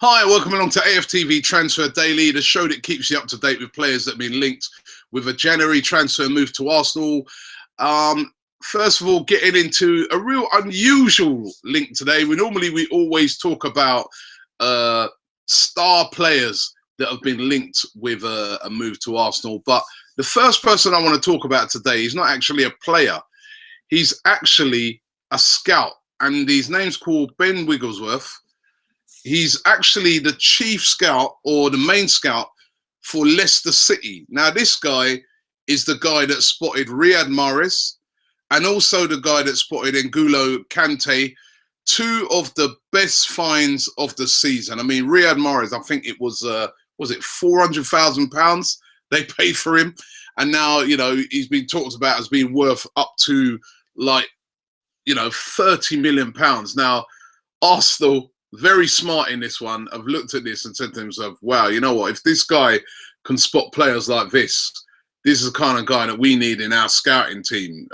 Hi, welcome along to AFTV Transfer Daily, the show that keeps you up to date with players that have been linked with a January transfer move to Arsenal. First of all, getting into a real unusual link today. We always talk about star players that have been linked with a move to Arsenal. But the first person I want to talk about today is not actually a player. He's actually a scout, and his name's called Ben Wigglesworth. He's actually the chief scout or the main scout for Leicester City. Now, this guy is the guy that spotted Riyad Mahrez and also the guy that spotted N'Golo Kante, two of the best finds of the season. I mean, Riyad Mahrez, I think it was it £400,000 they paid for him? And now, you know, he's been talked about as being worth up to like, you know, £30 million. Now, Arsenal, very smart in this one, have looked at this and said to themselves, wow, you know what, if this guy can spot players like this is the kind of guy that we need in our scouting team.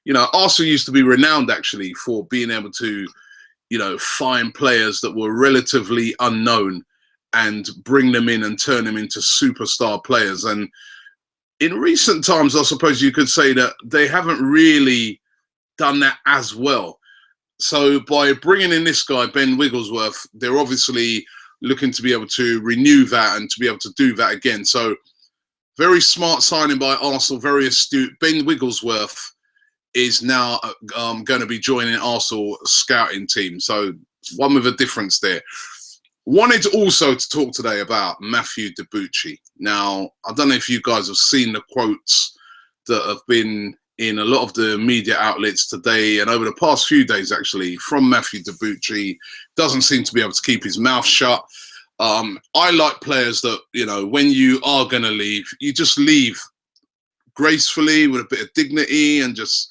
You know, Arsenal used to be renowned actually for being able to, you know, find players that were relatively unknown and bring them in and turn them into superstar players. And in recent times, I suppose you could say that they haven't really done that as well. So by bringing in this guy, Ben Wigglesworth, they're obviously looking to be able to renew that and to be able to do that again. So very smart signing by Arsenal, very astute. Ben Wigglesworth is now going to be joining Arsenal scouting team. So one with a difference there. Wanted also to talk today about Matthew Debuchy. Now, I don't know if you guys have seen the quotes that have been in a lot of the media outlets today and over the past few days, actually, from Matthew Debuchy. Doesn't seem to be able to keep his mouth shut. I like players that, you know, when you are going to leave, you just leave gracefully with a bit of dignity and just,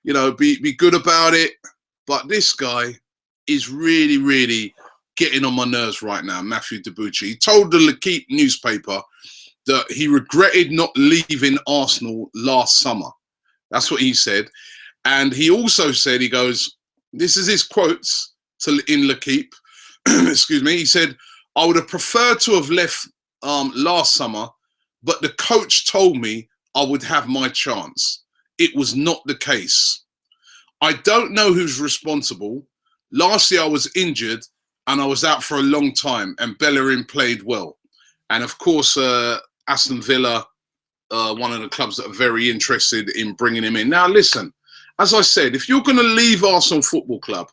you know, be good about it. But this guy is really, really getting on my nerves right now, Matthew Debuchy. He told the L'Equipe newspaper that he regretted not leaving Arsenal last summer. That's what he said. And he also said, he goes, this is his quotes in L'Equipe, excuse me. He said, I would have preferred to have left last summer, but the coach told me I would have my chance. It was not the case. I don't know who's responsible. Last year I was injured and I was out for a long time and Bellerin played well. And of course, Aston Villa, one of the clubs that are very interested in bringing him in. Now, listen, as I said, if you're going to leave Arsenal Football Club,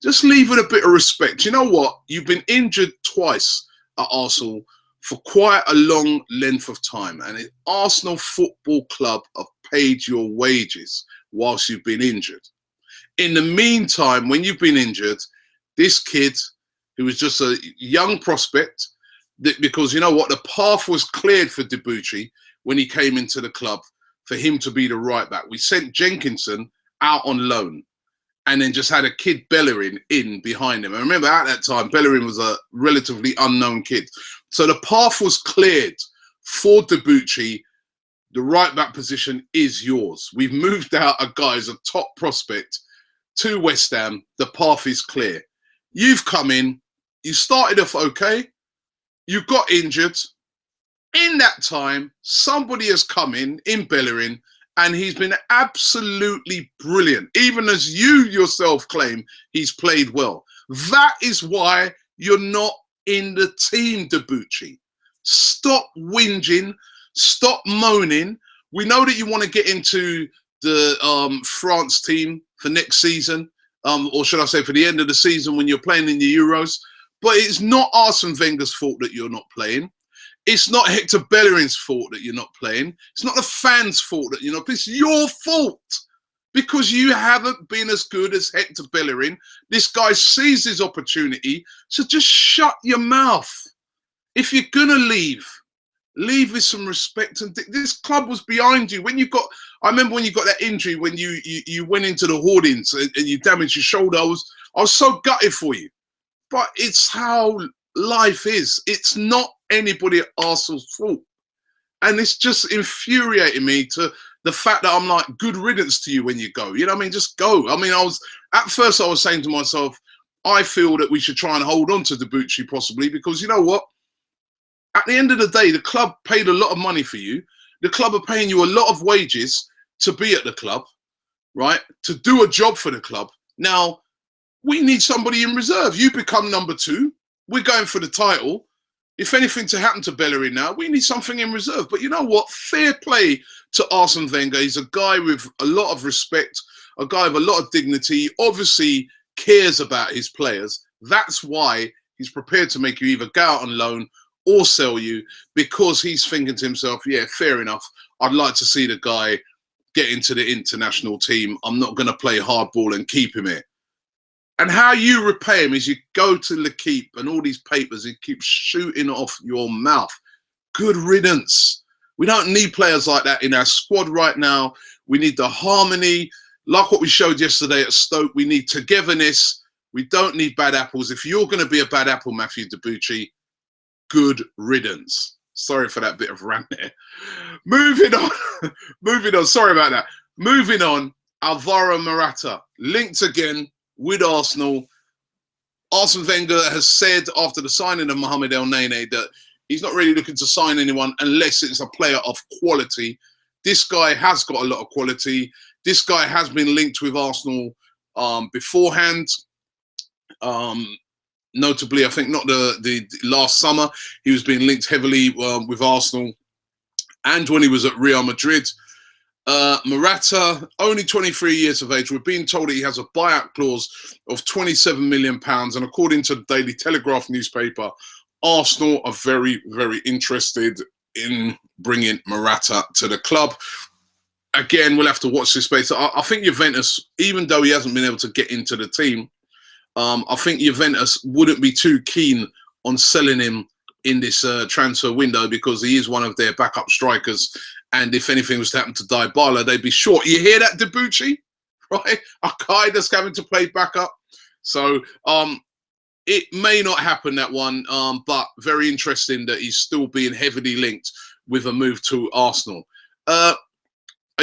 just leave with a bit of respect. You know what? You've been injured twice at Arsenal for quite a long length of time. And the Arsenal Football Club have paid your wages whilst you've been injured. In the meantime, when you've been injured, this kid, who was just a young prospect, because you know what? The path was cleared for Debuchy when he came into the club for him to be the right back. We sent Jenkinson out on loan and then just had a kid Bellerin in behind him. And remember, at that time, Bellerin was a relatively unknown kid. So the path was cleared for Debuchy. The right back position is yours. We've moved out a guy as a top prospect to West Ham. The path is clear. You've come in. You started off okay. You got injured. In that time, somebody has come in Bellerin, and he's been absolutely brilliant. Even as you yourself claim, he's played well. That is why you're not in the team, Debuchy. Stop whinging. Stop moaning. We know that you want to get into the France team for next season, or should I say for the end of the season when you're playing in the Euros. But it's not Arsene Wenger's fault that you're not playing. It's not Hector Bellerin's fault that you're not playing. It's not the fans' fault that you're not playing. It's your fault because you haven't been as good as Hector Bellerin. This guy sees his opportunity, so just shut your mouth. If you're going to leave with some respect. And this club was behind you. When you got, I remember when you got that injury, when you went into the hoardings and you damaged your shoulder, I was so gutted for you. But it's how life is. It's not anybody at Arsenal's fault. And it's just infuriating me to the fact that I'm like, good riddance to you when you go. You know what I mean? Just go. I mean, at first I was saying to myself, I feel that we should try and hold on to Debuchy possibly, because you know what? At the end of the day, the club paid a lot of money for you. The club are paying you a lot of wages to be at the club, right? To do a job for the club. Now, we need somebody in reserve. You become number 2. We're going for the title. If anything to happen to Bellerin now, we need something in reserve. But you know what? Fair play to Arsene Wenger. He's a guy with a lot of respect, a guy with a lot of dignity, obviously cares about his players. That's why he's prepared to make you either go out on loan or sell you, because he's thinking to himself, yeah, fair enough. I'd like to see the guy get into the international team. I'm not going to play hardball and keep him here. And how you repay him is you go to L'Equipe and all these papers, he keeps shooting off your mouth. Good riddance. We don't need players like that in our squad right now. We need the harmony. Like what we showed yesterday at Stoke, we need togetherness. We don't need bad apples. If you're going to be a bad apple, Matthew Debuchy, good riddance. Sorry for that bit of rant there. Moving on. Moving on. Sorry about that. Moving on. Alvaro Morata linked again with Arsenal. Arsene Wenger has said after the signing of Mohamed El Nene that he's not really looking to sign anyone unless it's a player of quality. This guy has got a lot of quality. This guy has been linked with Arsenal beforehand. Notably, I think not the last summer, he was being linked heavily with Arsenal, and when he was at Real Madrid. Morata, only 23 years of age. We're being told that he has a buyout clause of £27 million. And according to the Daily Telegraph newspaper, Arsenal are very, very interested in bringing Morata to the club. Again, we'll have to watch this space. I think Juventus, even though he hasn't been able to get into the team, I think Juventus wouldn't be too keen on selling him in this transfer window, because he is one of their backup strikers. And if anything was to happen to Dybala, they'd be short. You hear that, Debuchy? Right? A guy that's having to play backup. So it may not happen, that one, but very interesting that he's still being heavily linked with a move to Arsenal. A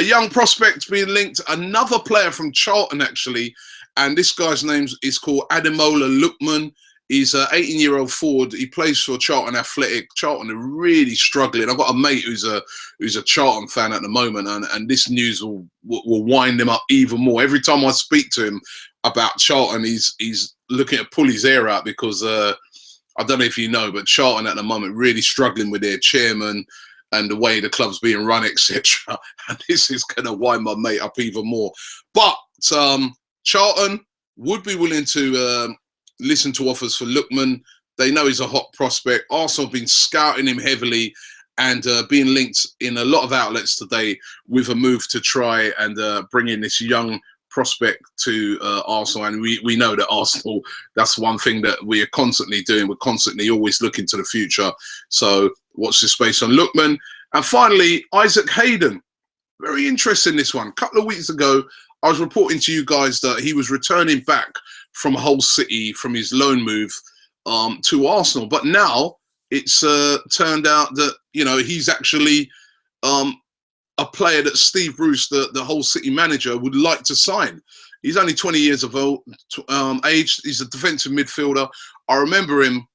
young prospect being linked, another player from Charlton, actually, and this guy's name is called Ademola Lookman. He's an 18-year-old forward. He plays for Charlton Athletic. Charlton are really struggling. I've got a mate who's a Charlton fan at the moment, and this news will wind him up even more. Every time I speak to him about Charlton, he's looking to pull his hair out, because I don't know if you know, but Charlton at the moment really struggling with their chairman and the way the club's being run, etc. And this is going to wind my mate up even more. But Charlton would be willing to listen to offers for Lookman. They know he's a hot prospect. Arsenal have been scouting him heavily and being linked in a lot of outlets today with a move to try and bring in this young prospect to Arsenal. And we know that Arsenal, that's one thing that we are constantly doing. We're constantly always looking to the future. So watch this space on Lookman. And finally, Isaac Hayden. Very interesting, this one. A couple of weeks ago, I was reporting to you guys that he was returning back from Hull City from his loan move to Arsenal. But now it's turned out that, you know, he's actually a player that Steve Bruce, the Hull City manager, would like to sign. He's only 20 years of age. He's a defensive midfielder. I remember him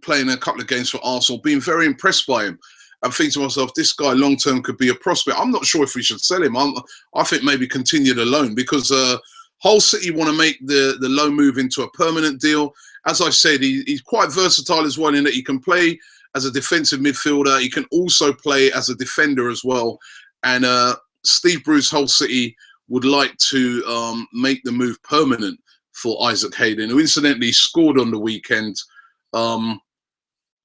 playing a couple of games for Arsenal, being very impressed by him. I'm thinking to myself, this guy long-term could be a prospect. I'm not sure if we should sell him. I think maybe continue the loan, because Hull City want to make the loan move into a permanent deal. As I said, he's quite versatile as well, in that he can play as a defensive midfielder. He can also play as a defender as well. And Steve Bruce, Hull City, would like to make the move permanent for Isaac Hayden, who incidentally scored on the weekend.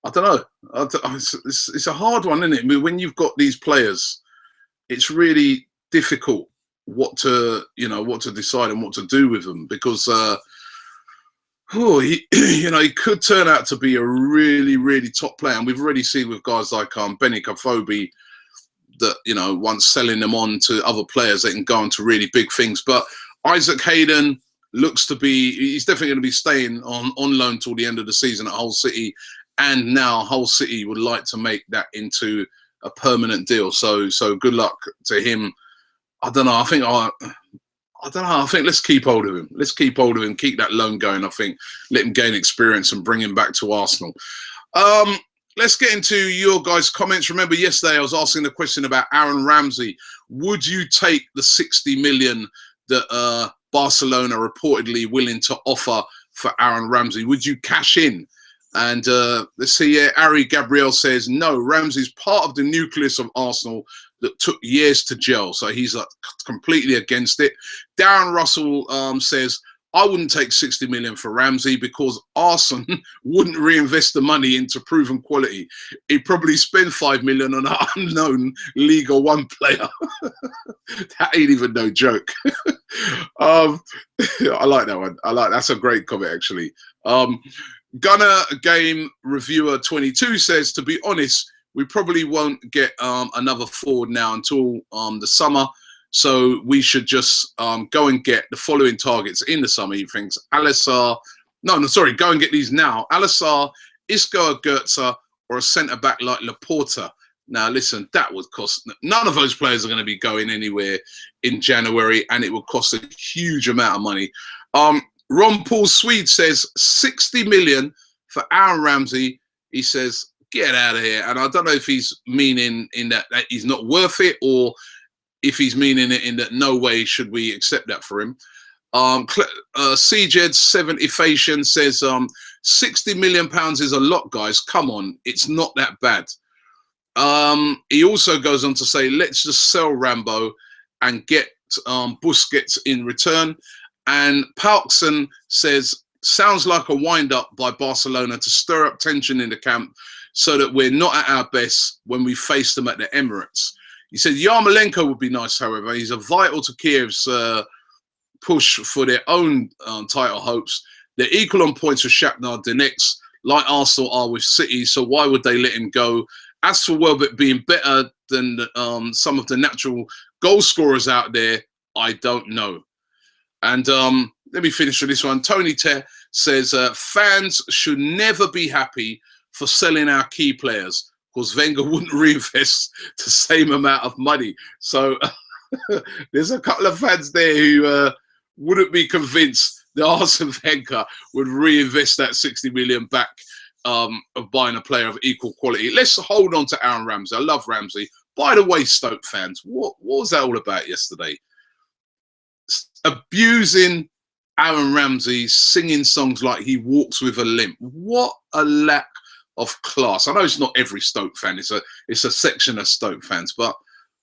I don't know. It's a hard one, isn't it? I mean, when you've got these players, it's really difficult what to decide and what to do with them, because he could turn out to be a really, really top player. And we've already seen with guys like Benny Kafobi that, you know, once selling them on to other players, they can go on to really big things. But Isaac Hayden looks to be, he's definitely going to be staying on loan till the end of the season at Hull City. And now Hull City would like to make that into a permanent deal. So good luck to him. I don't know. I think I don't know. I think let's keep hold of him. Let's keep hold of him. Keep that loan going. I think let him gain experience and bring him back to Arsenal. Let's get into your guys' comments. Remember yesterday I was asking the question about Aaron Ramsey. Would you take the 60 million that Barcelona reportedly willing to offer for Aaron Ramsey? Would you cash in? And let's see here. Ari Gabriel says, no, Ramsey's part of the nucleus of Arsenal that took years to gel. So he's completely against it. Darren Russell says, I wouldn't take 60 million for Ramsey because Arsenal wouldn't reinvest the money into proven quality. He'd probably spend 5 million on an unknown Liga 1 player. That ain't even no joke. I like that one. That's a great comment, actually. Gunner Game Reviewer 22 says, to be honest, we probably won't get another forward now until the summer. So we should just go and get the following targets in the summer. He thinks Alisar, go and get these now. Alisar, Isco Goetze, or a centre-back like Laporta. Now, listen, that would cost... None of those players are going to be going anywhere in January, and it would cost a huge amount of money. Ron Paul Swede says 60 million for Aaron Ramsey. He says, get out of here. And I don't know if he's meaning in that he's not worth it, or if he's meaning it in that no way should we accept that for him. CJed7Ifation says 60 million pounds is a lot, guys. Come on, it's not that bad. He also goes on to say, let's just sell Rambo and get Busquets in return. And Palkson says, sounds like a wind-up by Barcelona to stir up tension in the camp so that we're not at our best when we face them at the Emirates. He said Yarmolenko would be nice, however. He's a vital to Kiev's push for their own title hopes. They're equal on points with Shakhtar Donetsk, like Arsenal are with City, so why would they let him go? As for Welbeck being better than some of the natural goal scorers out there, I don't know. And let me finish with this one. Tony Te says, fans should never be happy for selling our key players because Wenger wouldn't reinvest the same amount of money. So there's a couple of fans there who wouldn't be convinced that Arsene Wenger would reinvest that 60 million back of buying a player of equal quality. Let's hold on to Aaron Ramsey. I love Ramsey. By the way, Stoke fans, what was that all about yesterday? Abusing Aaron Ramsey, singing songs like he walks with a limp. What a lack of class. I know it's not every Stoke fan. It's a section of Stoke fans. But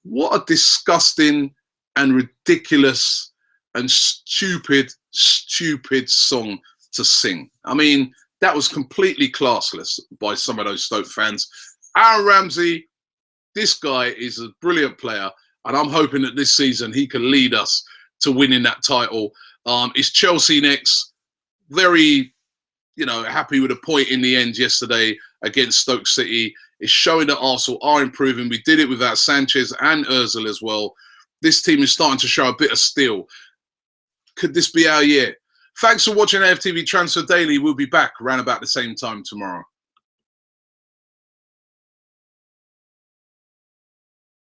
what a disgusting and ridiculous and stupid song to sing. I mean, that was completely classless by some of those Stoke fans. Aaron Ramsey, this guy is a brilliant player. And I'm hoping that this season he can lead us to winning that title. It's Chelsea next. Very, happy with a point in the end yesterday against Stoke City. It's showing that Arsenal are improving. We did it without Sanchez and Ozil as well. This team is starting to show a bit of steel. Could this be our year? Thanks for watching AFTV Transfer Daily. We'll be back around about the same time tomorrow.